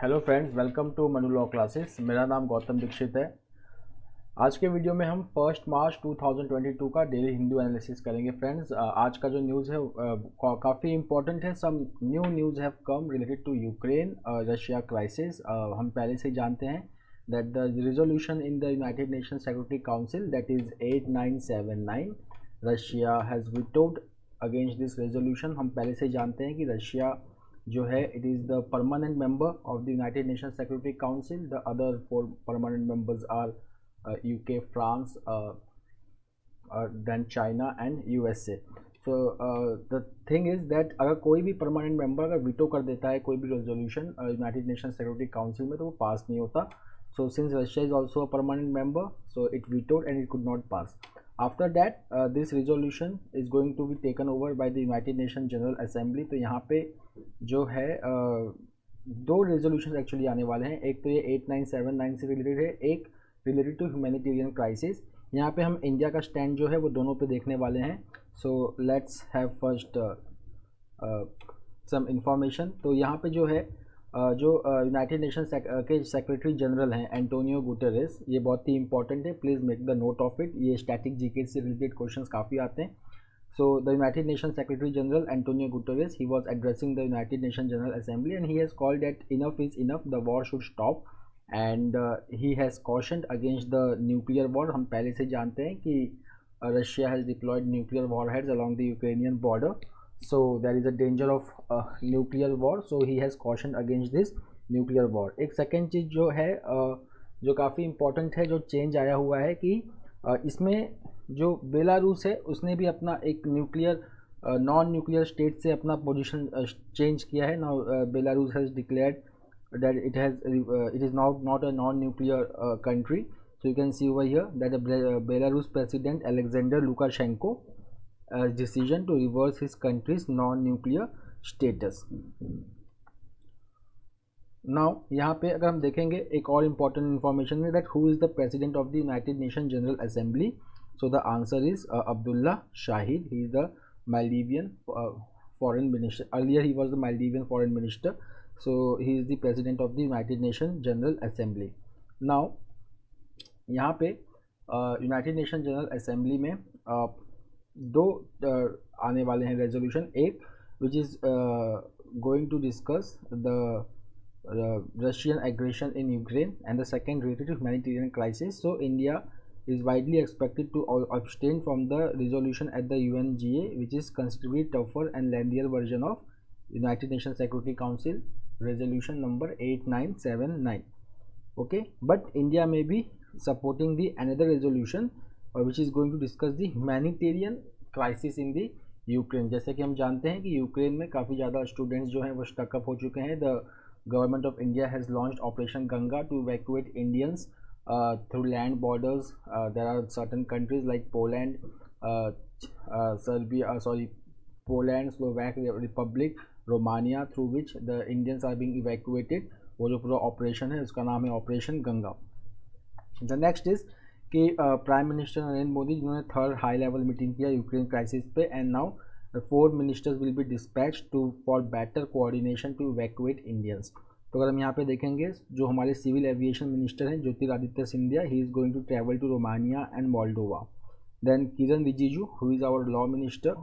Hello friends, welcome to Manu law classes. मेरा नाम गौतम दीक्षित है। आज के वीडियो में हम 1 मार्च 2022 का डेली हिंदू एनालिसिस करेंगे। फ्रेंड्स, आज का जो न्यूज़ है काफ़ी इंपॉर्टेंट है। Some new news have come related to Ukraine Russia crisis. हम पहले से ही जानते हैं that the resolution in the United Nation Security Council that is 8979 Russia has vetoed against this resolution. हम पहले से ही जानते हैं कि रशिया जो है it is the permanent member of the United Nation Security Council. The other 4 permanent members are UK, France, then China and USA. So the thing is that अगर कोई भी परमानेंट मेंबर अगर वीटो कर देता है कोई भी resolution United Nation Security council में, तो वो पास नहीं होता. So since Russia is also a permanent member, so it vetoed and it could not pass. After that, this resolution is going to be taken over by the United Nations General Assembly. तो यहाँ पे जो है दो resolution actually आने वाले हैं. एक तो ये 8979 से रिलेटेड है, एक रिलेटेड टू ह्यूमैनिटेरियन क्राइसिस. यहाँ पे हम इंडिया का स्टैंड जो है वो दोनों पे देखने वाले हैं. So let's have first some information. तो यहाँ पे जो है जो यूनाइटेड नेशन के सेक्रेटरी जनरल हैं एंटोनियो गुटेरेस, ये बहुत ही इंपॉर्टेंट है, please make the note of it. ये स्टैटिक जीके से रिलेटेड क्वेश्चंस काफ़ी आते हैं. So the United Nations Secretary General Antonio Guterres, he was addressing the United Nations General Assembly and he has called that enough is enough, the war should stop. And he has cautioned against the nuclear war. हम पहले से जानते हैं कि Russia has deployed nuclear warheads along the Ukrainian border, so there is a danger of nuclear war. So he has cautioned against this nuclear war. एक second चीज़ जो है जो काफ़ी इम्पोर्टेंट है, जो चेंज आया हुआ है कि इसमें जो बेलारूस है उसने भी अपना एक न्यूक्लियर नॉन न्यूक्लियर स्टेट से अपना पोजीशन चेंज किया है. Now Belarus has declared that it is now not a non-nuclear country. So you can see over here that the Belarus president Alexander Lukashenko decision to reverse his country's non-nuclear status. Now यहाँ पे अगर हम देखेंगे एक और important information है that who is the president of the United Nations General Assembly. So the answer is Abdullah Shahid. He is the Maldivian foreign minister. Earlier he was the Maldivian foreign minister. So he is the president of the United Nations General Assembly. Now यहाँ पे United Nations General Assembly में दो आने वाले हैं resolution. एक which is going to discuss the Russian aggression in Ukraine and the second related to humanitarian crisis. So India is widely expected to abstain from the resolution at the UNGA, which is considerably tougher and lengthier version of United Nations Security Council resolution number 8979. Okay, but India may be supporting the another resolution which is going to discuss the humanitarian crisis in the Ukraine. जैसे कि हम जानते हैं कि Ukraine में काफ़ी ज़्यादा students जो हैं वो स्टकअप हो चुके हैं. The government of India has launched operation Ganga to evacuate Indians through land borders. There are certain countries like Poland, Poland, Slovak Republic, Romania, through which the Indians are being evacuated. वो जो पूरा operation है उसका नाम है operation Ganga. The next is कि prime minister Narendra Modi जिन्होंने third high level meeting किया यूक्रेन क्राइसिस पे, and now 4 ministers will be dispatch to for better coordination to evacuate Indians. तो अगर हम यहाँ पे देखेंगे जो हमारे सिविल एविएशन मिनिस्टर हैं Jyotiraditya Scindia, he is going to travel to Romania and Moldova. Then Kiren Rijiju who is our law minister,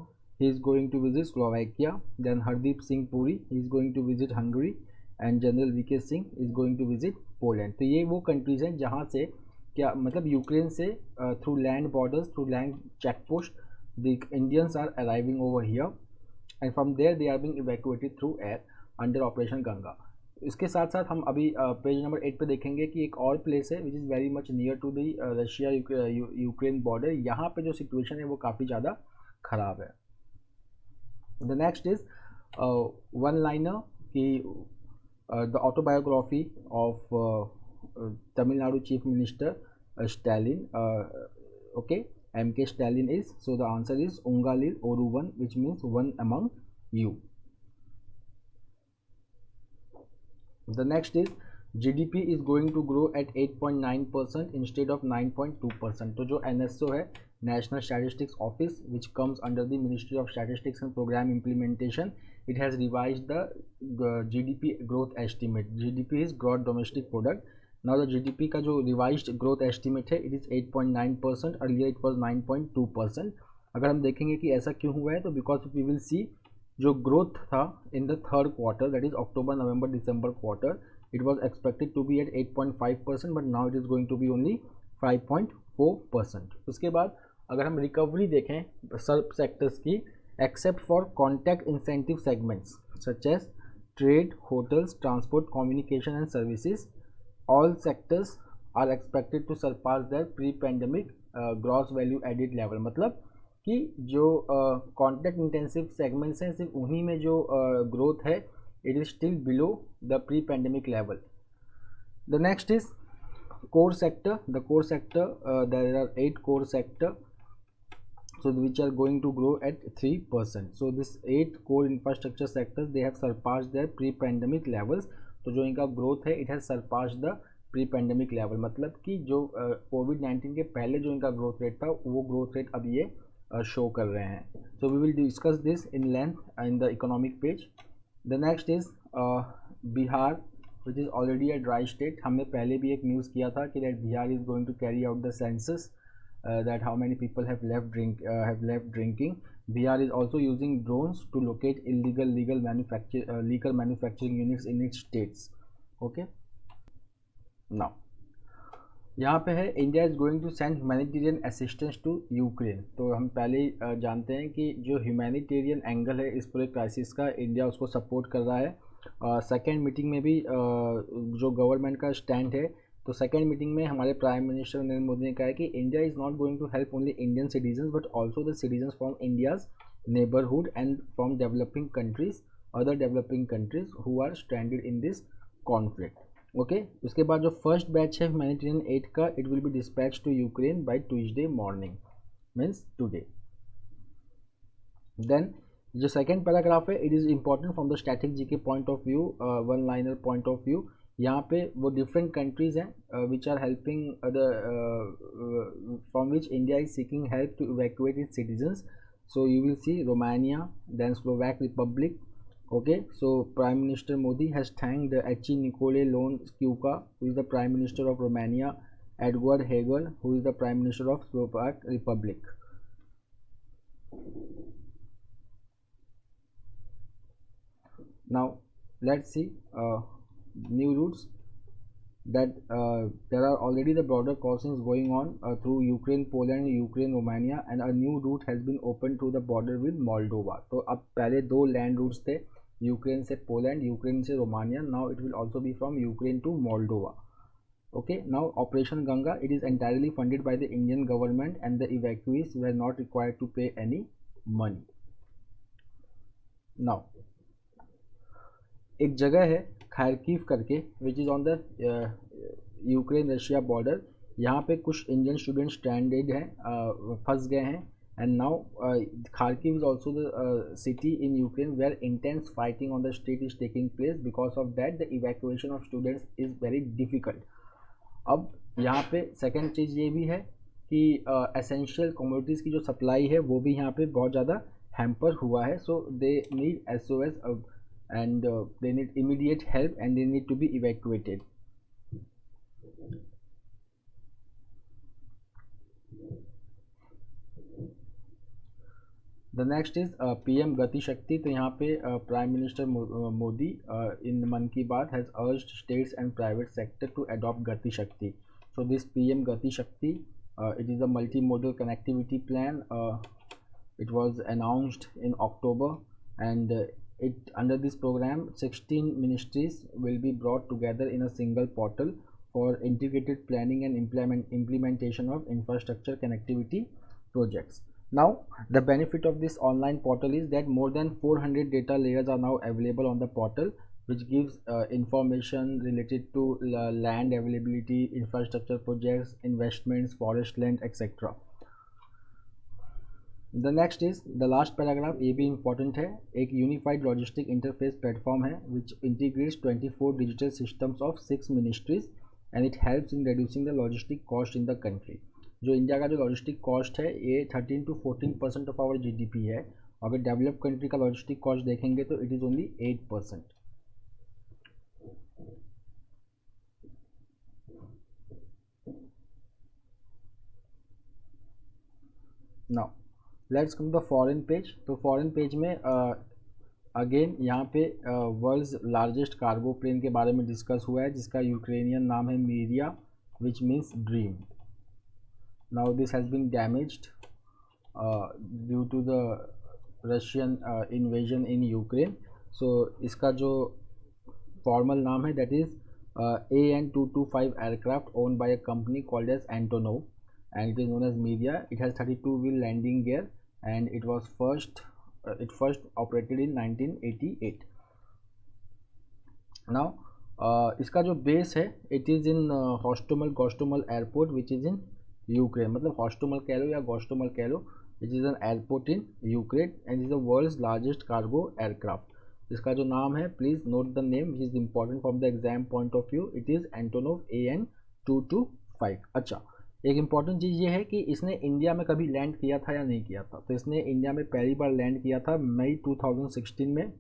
he is going to visit Slovakia. Then Hardeep Singh Puri, he is going to visit Hungary, and General VK Singh is going to visit Poland. तो ये वो countries हैं जहाँ से क्या मतलब Ukraine से through land borders, through land check post, the Indians are arriving over here and from there they are being evacuated through air under operation Ganga. इसके साथ साथ हम अभी पेज नंबर 8 पे देखेंगे कि एक और प्लेस है which is very much near to the Russia Ukraine border. यहाँ पे जो सिचुएशन है वो काफ़ी ज़्यादा ख़राब है. The next is one liner कि the autobiography of Tamil Nadu Chief Minister Stalin. Okay, MK Stalin is, so the answer is Ungalil Oruvan, which means one among you. The next is GDP is going to grow at 8.9% instead of 9.2%. तो जो NSO है National Statistics Office, which comes under the Ministry of Statistics and Program Implementation, it has revised the GDP growth estimate. GDP is gross domestic product. Now the GDP का जो revised growth estimate है it is 8.9%, earlier it was 9.2%. अगर हम देखेंगे कि ऐसा क्यों हुआ है तो because we will see जो growth था in the third quarter, that is October, November, December quarter, it was expected to be at 8.5%, but now it is going to be only 5.4%. उसके बाद अगर हम रिकवरी देखें सब सेक्टर्स की, except for contact intensive segments such as trade, hotels, transport, communication and services, all sectors are expected to surpass their pre pandemic gross value added level. मतलब कि जो कॉन्टैक्ट इंटेंसिव सेगमेंट्स हैं सिर्फ उन्हीं में जो ग्रोथ है it is still below the pre-pandemic level. The next is core sector. The core sector, there are 8 core sector, so which are going to grow at 3%. So this 8 core infrastructure sectors, they have surpassed their pre-pandemic levels. तो जो इनका growth है it has surpassed the pre-pandemic level. मतलब कि जो COVID-19 के पहले जो इनका growth rate था वो growth rate अब ये show कर रहे हैं. So we will discuss this in length in the economic page. The next is Bihar, which is already a dry state. हमने पहले भी एक न्यूज़ किया था कि that Bihar is going to carry out the census, that how many people have left drinking. Bihar is also using drones to locate legal manufacturing units in its states. Okay. Now यहाँ पे है India is going to send humanitarian assistance to Ukraine. तो हम पहले ही जानते हैं कि जो ह्यूमैनिटेरियन एंगल है इस पूरे क्राइसिस का, इंडिया उसको सपोर्ट कर रहा है. सेकेंड मीटिंग में भी जो गवर्नमेंट का स्टैंड है, तो सेकेंड मीटिंग में हमारे प्राइम मिनिस्टर नरेंद्र मोदी ने कहा है कि India is not going to help only Indian citizens but also the citizens from India's neighbourhood and from developing countries, other developing countries who are stranded in this conflict. Okay. उसके बाद जो first batch है humanitarian aid का, it will be dispatch to Ukraine by Tuesday morning, means today. Then जो second paragraph है it is important from the static G K point of view, one liner point of view. यहाँ पे वो different countries हैं which are helping from which India is seeking help to evacuate its citizens. So you will see Romania, then Slovak Republic. Okay, so Prime Minister Modi has thanked H. Nicolae Ion-Sciuca, who is the Prime Minister of Romania, Edward Hegel, who is the Prime Minister of Slovak Republic. Now let's see new routes. That there are already the border crossings going on through Ukraine, Poland, Ukraine, Romania, and a new route has been opened to the border with Moldova. तो अब पहले 2 land routes थे, Ukraine से Poland, Ukraine से Romania. Now it will also be from Ukraine to Moldova. Okay. Now operation Ganga, it is entirely funded by the Indian government and the evacuees were not required to pay any money. Now एक जगह है Kharkiv करके which is on the Ukraine Russia border. यहाँ पे कुछ Indian student stranded हैं, फंस गए हैं. And now Kharkiv is also the city in Ukraine where intense fighting on the street is taking place. Because of that the evacuation of students is very difficult. अब यहाँ पे second चीज़ ये भी है कि एसेंशियल कमोडिटीज़ की जो supply है वो भी यहाँ पे बहुत ज़्यादा हैम्पर हुआ है. So they need SOS and they need immediate help and they need to be evacuated. The next is PM Gati शक्ति. तो यहाँ पे prime minister Modi in Mann Ki Baat has urged states and private sector to adopt Gati Shakti. So this PM Gati Shakti it is a multi modal connectivity plan. It was announced in October and it under this program 16 ministries will be brought together in a single portal for integrated planning and implementation of infrastructure connectivity projects. Now the benefit of this online portal is that more than 400 data layers are now available on the portal, which gives information related to land availability, infrastructure projects, investments, forest land, etc. The next is the last paragraph. ये भी important है. एक unified logistic interface platform है which integrates 24 digital systems of 6 ministries and it helps in reducing the logistic cost in the country. जो India का जो logistic cost है ये 13 to 14% ऑफ आवर GDP है अगर डेवलप कंट्री का लॉजिस्टिक कॉस्ट देखेंगे तो it is only 8%. Now let's come the foreign page. तो फॉरेन पेज में अगेन यहाँ पे वर्ल्ड्स लार्जेस्ट कार्गो प्लेन के बारे में डिस्कस हुआ है जिसका यूक्रेनियन नाम है Mriya which means dream. Now this has been damaged due to the Russian invasion in Ukraine. So इसका जो फॉर्मल नाम है that is AN225 aircraft owned by a company called as Antonov and it is known as Media. It has 32 wheel landing gear and it was first operated in 1988. Now इसका जो base है it is in Gostomel airport which is in Ukraine. मतलब Hostomel कह लो या Gostomel कह लो, which is an airport in Ukraine and is the world's largest cargo aircraft. इसका जो नाम है please note the name which is important from the exam point of view. It is Antonov AN225. अच्छा, एक important चीज़ ये है कि इसने इंडिया में कभी लैंड किया था या नहीं किया था. तो इसने इंडिया में पहली बार लैंड किया था मई 2016 में,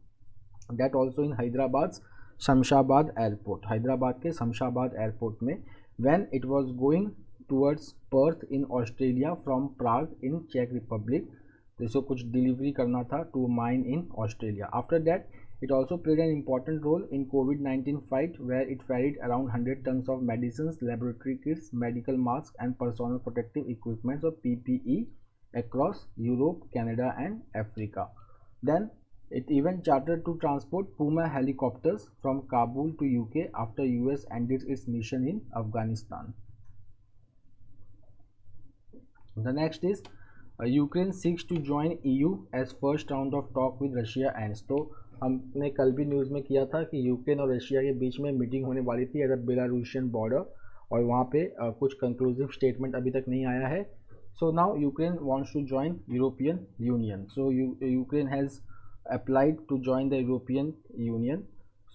that also in Hyderabad Shamshabad airport. Hyderabad के शमशाबाद एयरपोर्ट में when it was going towards Perth in Australia from Prague in चेक रिपब्लिक. तो इसको कुछ डिलीवरी करना था to mine in Australia. After that it also played an important role in COVID-19 fight where it ferried around 100 tons of medicines, laboratory kits, medical masks and personal protective equipment or PPE across Europe, Canada and Africa. Then it even chartered to transport Puma helicopters from Kabul to UK after US ended its mission in Afghanistan. The next is Ukraine seeks to join EU as first round of talk with Russia ends. तो हमने कल भी news में किया था कि Ukraine और Russia के बीच में मीटिंग होने वाली थी एट द बेलारूशियन बॉर्डर और वहाँ पे कुछ कंक्लूसिव स्टेटमेंट अभी तक नहीं आया है. So now Ukraine wants to join European Union. So Ukraine has applied to join the European Union.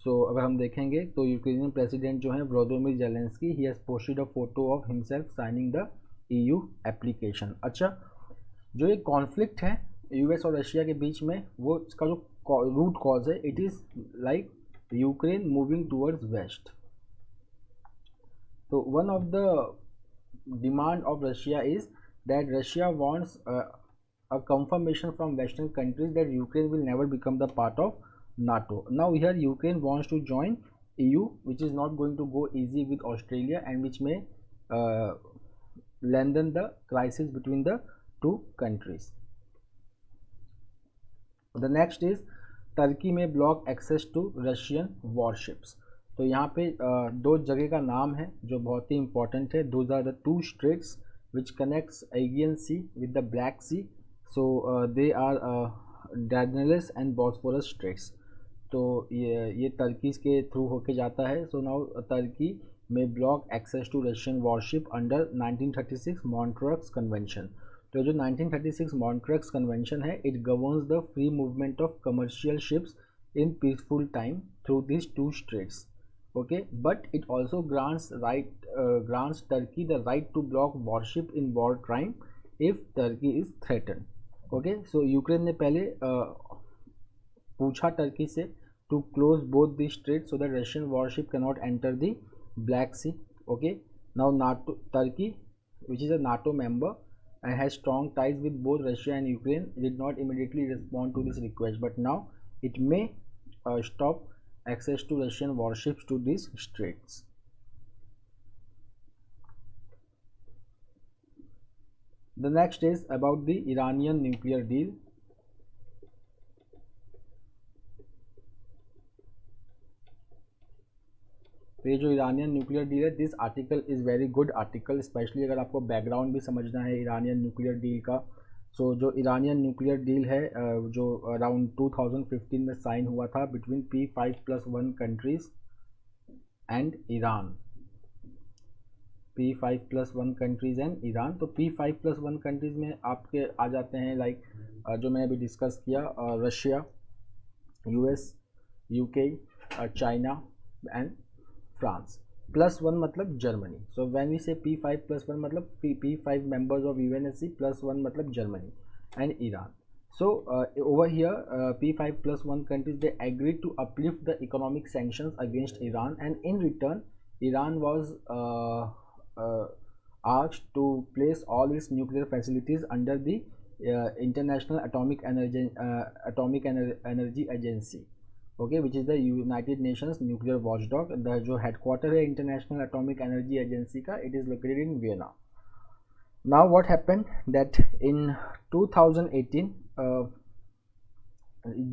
So अगर हम देखेंगे तो यूक्रेनियन प्रेसिडेंट जो है Vladimir Zelensky he has posted a photo of himself signing the EU application. अच्छा, जो ये conflict है यूएस और रशिया के बीच में वो इसका जो रूट कॉज है it is like Ukraine moving towards west. तो one of the demand of Russia is that Russia wants a confirmation from Western countries that Ukraine will never become the part of NATO. Now here Ukraine wants to join EU, which is not going to go easy with Australia and which may lengthen the crisis between the two countries. The next is Turkey में block access to Russian warships. तो यहाँ पे दो जगह का नाम है जो बहुत ही इंपॉर्टेंट है. Those are the two straits which connects Aegean sea with the black sea. So they are Dardanelles and Bosphorus straits. तो ये टर्की के थ्रू होके जाता है. सो नाउ टर्की में block access to Russian warship under 1936 Montreux convention. तो जो 1936 Montreux convention है it governs the free movement of commercial ships in peaceful time through this two straits. Okay, but it also grants Turkey the right to block warship in war time if Turkey is threaten. Okay, so Ukraine ने पहले पूछा Turkey से to close both the strait so that Russian warship can not enter the black Sea. Okay, now NATO Turkey which is a NATO member and has strong ties with both Russia and Ukraine did not immediately respond to this request, but now it may stop access to Russian warships to these straits. The next is about the Iranian nuclear deal. तो ये जो Iranian nuclear deal है this article is very good article, specially अगर आपको background भी समझना है Iranian nuclear deal का. सो जो ईरानियन न्यूक्लियर डील है जो अराउंड 2015 में साइन हुआ था between P5+1 countries and Iran. P5+1 countries and Iran. तो P5+1 कंट्रीज़ में आपके आ जाते हैं लाइक जो मैंने अभी डिस्कस किया Russia, US, UK, China and France. +1 मतलब जर्मनी. सो व्हेन वी से P5+1 मतलब P5 मेंबर्स ऑफ UNSC, +1 मतलब Germany and Iran. So over here, P5+1 countries, they agreed to uplift the economic sanctions against Iran, and in return, Iran was asked to place all its nuclear facilities under the International Atomic Energy Agency, okay, which is the United Nations nuclear watchdog. The जो headquarter है International Atomic Energy Agency का, it is located in Vienna. Now what happened that in 2018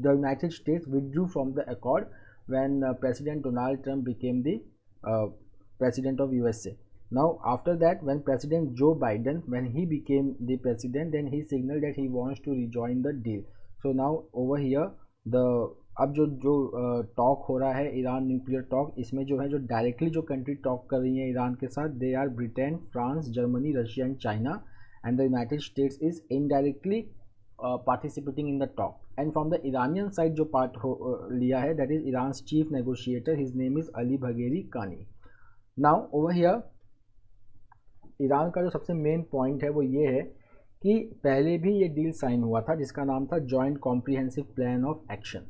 the United States withdrew from the accord when President Donald Trump became the president of USA. Now after that, when President Joe Biden, when he became the president, then he signaled that he wants to rejoin the deal. So now over here the अब जो talk हो रहा है Iran nuclear talk, इसमें जो है जो directly जो कंट्री टॉक कर रही है ईरान के साथ, they are Britain, France, Germany, Russia and China, and the United States is indirectly participating in the talk. And from the Iranian side जो part लिया है, that is Iran's chief negotiator, his name is Ali Bagheri Kani. Now over here Iran का जो सबसे main point है वो ये है कि पहले भी ये डील साइन हुआ था जिसका नाम था joint comprehensive plan of action,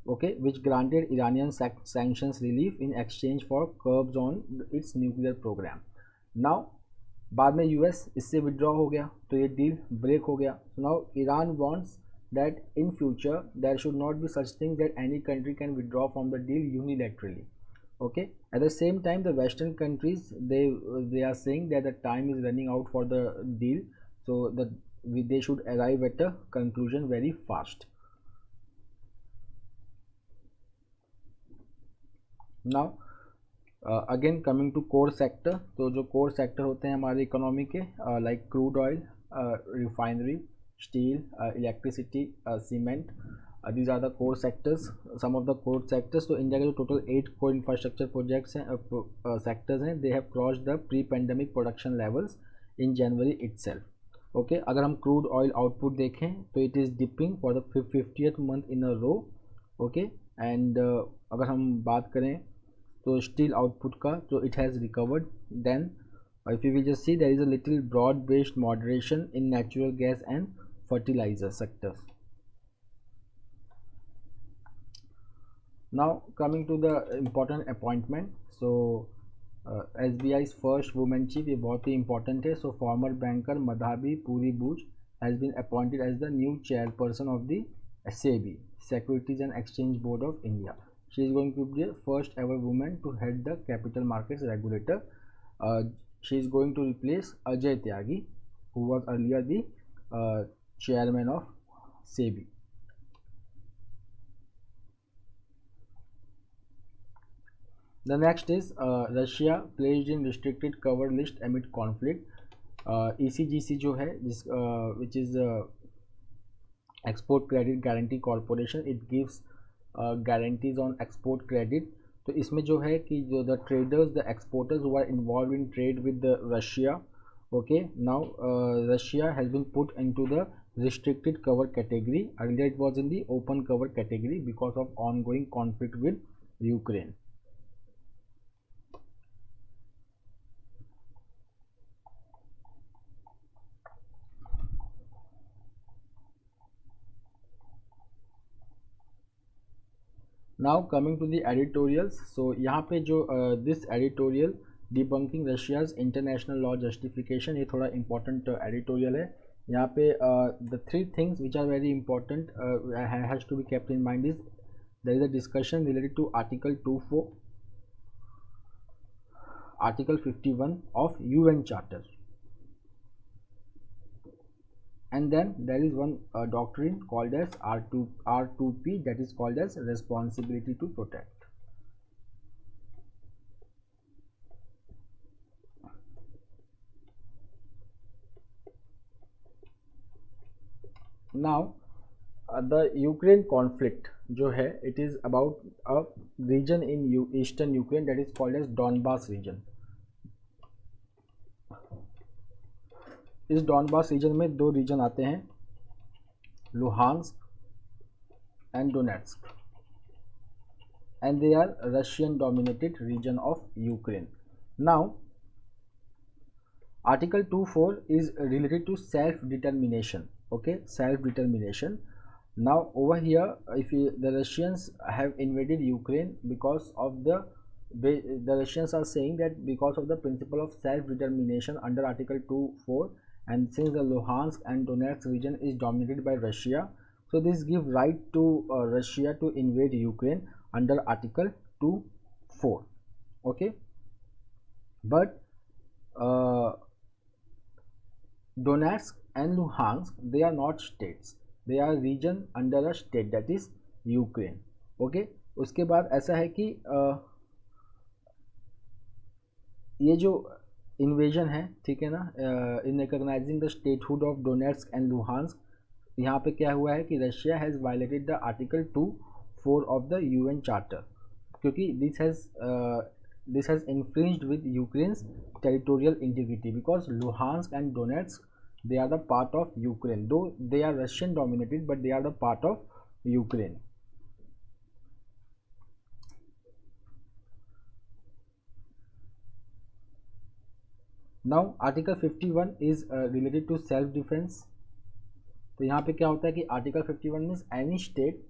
okay, which granted Iranian sanctions relief in exchange for curbs on its nuclear program. Now बाद में यूएस इससे विड्रॉ हो गया तो ये डील ब्रेक हो गया. Now Iran wants that in future there should not be such thing that any country can withdraw from the deal unilaterally, okay. At the same time, the western countries, they are saying that the time is running out for the deal, so that they should arrive at a conclusion very fast. Now again coming to core sector, तो जो core sector होते हैं हमारे economy के, like crude oil, refinery, steel, electricity, cement, these are the core sectors, some of the core sectors. तो India के जो total 8 core infrastructure projects हैं, सेक्टर्स हैं, they have crossed the pre pandemic production levels in January itself, okay. अगर हम crude oil output देखें तो it is dipping for the 50th month in a row, okay. And अगर हम बात करें तो स्टील आउटपुट का, तो it has recovered. Then if you will just see there is a little broad based moderation in natural gas and fertiliser sectors. Now coming to the important appointment, so SBI's first women chief, ये बहुत ही important है. सो farmer banker Madhabi Puri Buch has been appointed as the new chairperson of the SEBI, Securities and Exchange Board of India. She is going to be the first ever woman to head the capital markets regulator. She is going to replace Ajay Tyagi, who was earlier the chairman of SEBI. The next is Russia placed in restricted cover list amid conflict. ECGC जो है, which is Export Credit Guarantee Corporation, it gives guarantees on export credit. तो इसमें जो है कि जो the traders, the exporters who are involved in trade with the Russia, okay, now Russia has been put into the restricted cover category. Earlier it was in the open cover category because of ongoing conflict with Ukraine. Now coming to the editorials, so यहाँ पे जो this editorial debunking Russia's international law justification, ये थोड़ा important editorial है. यहाँ पे the 3 things which are very important has to be kept in mind is there is a discussion related to Article 24, Article 51 of UN Charter, and then there is one doctrine called as R2P, that is called as responsibility to protect. Now the Ukraine conflict जो है, it is about a region in eastern Ukraine that is called as Donbas region. इस Donbas region में 2 region आते हैं, Luhansk and Donetsk, and they are Russian dominated region of Ukraine. Now article 24 is related to self determination, okay, self determination. Now over here, if the Russians have invaded Ukraine because of the Russians are saying that because of the principle of self-determination under Article 2.4, and since the Luhansk and Donetsk region is dominated by Russia, so this give right to Russia to invade Ukraine under Article 2.4. Okay, but uh, Donetsk and Luhansk, they are not states, they are region under a state, that is Ukraine. Okay, उसके बाद ऐसा है कि ये जो invasion है, ठीक है ना, in recognizing the statehood of Donetsk and Luhansk, यहाँ पे क्या हुआ है कि Russia has violated the article 2.4 of the UN charter, क्योंकि this has infringed with Ukraine's territorial integrity, because Luhansk and Donetsk, they are the part of Ukraine, though they are Russian dominated, but they are the part of Ukraine. Now article 51 is related to self defense. तो यहाँ पे क्या होता है कि article 51 means any state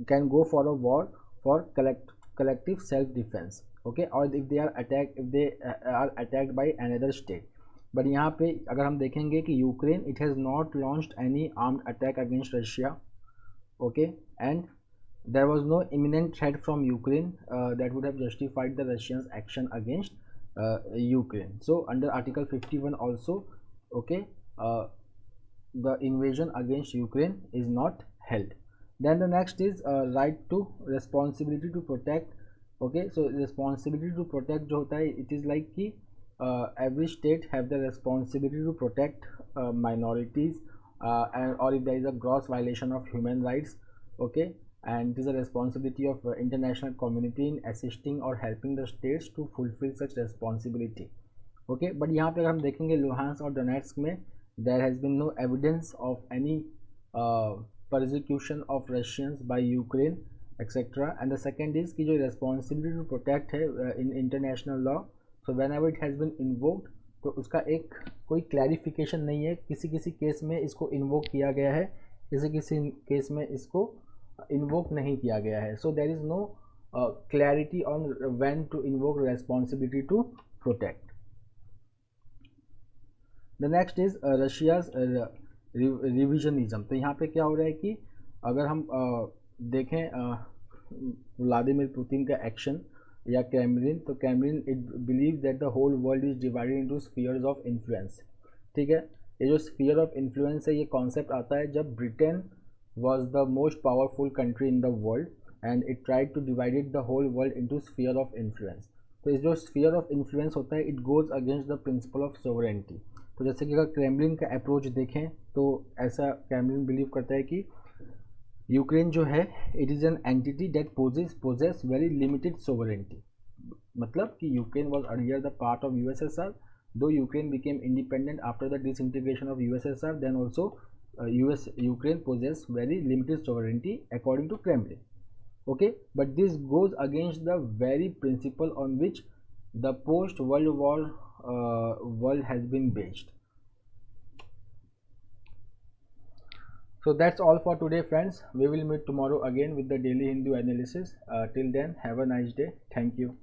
can go for a war for collective self defense. Okay, or if they are attacked by another state. But यहाँ पे अगर हम देखेंगे कि Ukraine, it has not launched any armed attack against Russia. Okay, and there was no imminent threat from Ukraine that would have justified the Russians action against Ukraine. So under article 51 also, okay, the invasion against Ukraine is not held. Then the next is right to responsibility to protect. Okay, so responsibility to protect जो होता है, it is like कि every state have the responsibility to protect minorities and or if there is a gross violation of human rights. Okay, and it is a responsibility of international community in assisting or helping the states to fulfill such responsibility. Okay, but यहाँ पे अगर हम देखेंगे Luhansk और Donetsk में there has been no evidence of any persecution of Russians by Ukraine etc. And the second is कि जो responsibility to protect है in international law, so whenever it has been invoked, तो उसका एक कोई clarification नहीं है, किसी किसी केस में इसको इन्वोक किया गया है, किसी किसी केस में इसको इन्वोक नहीं किया गया है. So there is no clarity on when to invoke responsibility to protect. The next is Russia's revisionism. तो यहाँ पे क्या हो रहा है कि अगर हम देखें व्लादिमीर पुतिन का एक्शन या क्रेमलिन, तो Kremlin it believe that the whole world is divided into spheres of influence. ठीक है, ये जो स्फीयर ऑफ इन्फ्लुएंस है, ये कॉन्सेप्ट आता है जब Britain was the most powerful country in the world and it tried to divide the whole world into sphere of influence. तो इस जो sphere of influence होता है, it goes against the principle of sovereignty. तो जैसे कि अगर Kremlin का अप्रोच देखें तो ऐसा क्रेमलिन बिलीव करता है कि यूक्रेन जो है it is an entity that possess very limited sovereignty. मतलब कि Ukraine was earlier the part of USSR, though Ukraine became independent after the disintegration of USSR, then also Ukraine possess very limited sovereignty according to Kremlin. Okay, but this goes against the very principle on which the post World War world has been based. So that's all for today, friends. We will meet tomorrow again with the daily Hindu analysis. Till then, have a nice day. Thank you.